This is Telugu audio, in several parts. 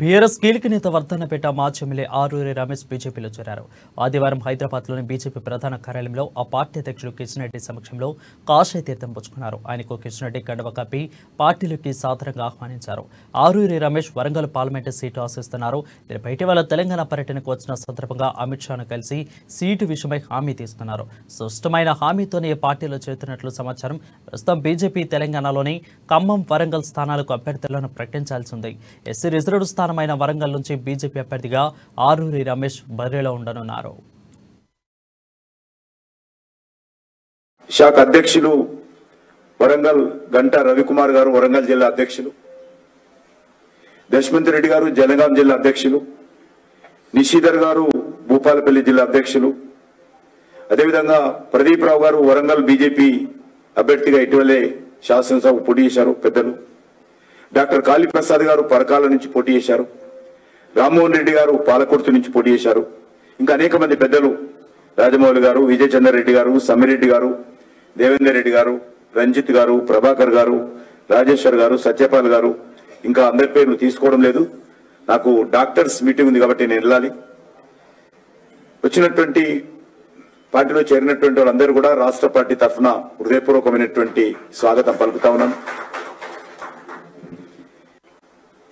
బీఆర్ఎస్ కీలక నేత వర్ధన్నపేట మాజీ ఎమ్మెల్యే ఆరూరి రమేష్ బీజేపీలో చేరారు. ఆదివారం హైదరాబాద్లోని బీజేపీ ప్రధాన కార్యాలయంలో ఆ పార్టీ అధ్యక్షుడు కిషన్ రెడ్డి సమక్షంలో కాషాయ తీర్థం పుచ్చుకున్నారు. ఆయనకు కిషన్ రెడ్డి కండువ కప్పి పార్టీలోకి సాదరంగా ఆహ్వానించారు. ఆరూరి రమేష్ వరంగల్ పార్లమెంటు సీటు ఆశిస్తున్నారు. బయటి వాళ్ళ తెలంగాణ పర్యటనకు వచ్చిన సందర్భంగా అమిత్ షాను కలిసి సీటు విషయమై హామీ తీసుకున్నారు. స్పష్టమైన హామీతోనే పార్టీలో చేరుతున్నట్లు సమాచారం. ప్రస్తుతం బీజేపీ తెలంగాణలోని ఖమ్మం, వరంగల్ స్థానాలకు అభ్యర్థులను ప్రకటించాల్సి ఉంది. ఎస్సీ రిజర్వ్డ్ స్థానమైన వరంగల్ నుంచి బీజేపీ అభ్యర్థిగా ఆరూరి రమేష్ బరిలో ఉండనున్నారు. శాఖ అధ్యక్షులు వరంగల్ గంటా రవికుమార్ గారు వరంగల్ జిల్లా అధ్యక్షులు, దశమంత్ రెడ్డి గారు జనగాం జిల్లా అధ్యక్షులు, నిషీధర్ గారు భూపాలపల్లి జిల్లా అధ్యక్షులు, అదేవిధంగా ప్రదీప్ రావు గారు వరంగల్ బీజేపీ అభ్యర్థిగా ఇటీవలే శాసనసభ పోటీ చేశారు. పెద్దలు డాక్టర్ కాళీప్రసాద్ గారు పరకాల నుంచి పోటీ చేశారు. రామ్మోహన్ రెడ్డి గారు పాలకుర్తి నుంచి పోటీ చేశారు. ఇంకా అనేక మంది పెద్దలు రాజమౌళి గారు, విజయ్ చంద్ర రెడ్డి గారు, సమ్మిరెడ్డి గారు, దేవేందర్ రెడ్డి గారు, రంజిత్ గారు, ప్రభాకర్ గారు, రాజేశ్వర్ గారు, సత్యపాల్ గారు, ఇంకా అందరి పేర్లు తీసుకోవడం లేదు. నాకు డాక్టర్స్ మీటింగ్ ఉంది కాబట్టి నేను వెళ్ళాలి. వచ్చినటువంటి పార్టీలో చేరినటువంటి వాళ్ళందరూ కూడా రాష్ట్ర పార్టీ తరఫున హృదయపూర్వకమైనటువంటి స్వాగతం పలుకుతా ఉన్నాను.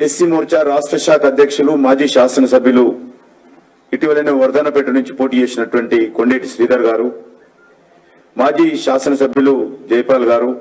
ఎస్సీ మోర్చా రాష్ట్ర శాఖ అధ్యక్షులు, మాజీ శాసనసభ్యులు, ఇటీవలనే వర్ధన్నపేట నుంచి పోటీ చేసినటువంటి కొండేటి శ్రీధర్ గారు, మాజీ శాసనసభ్యులు జయపాల్ గారు,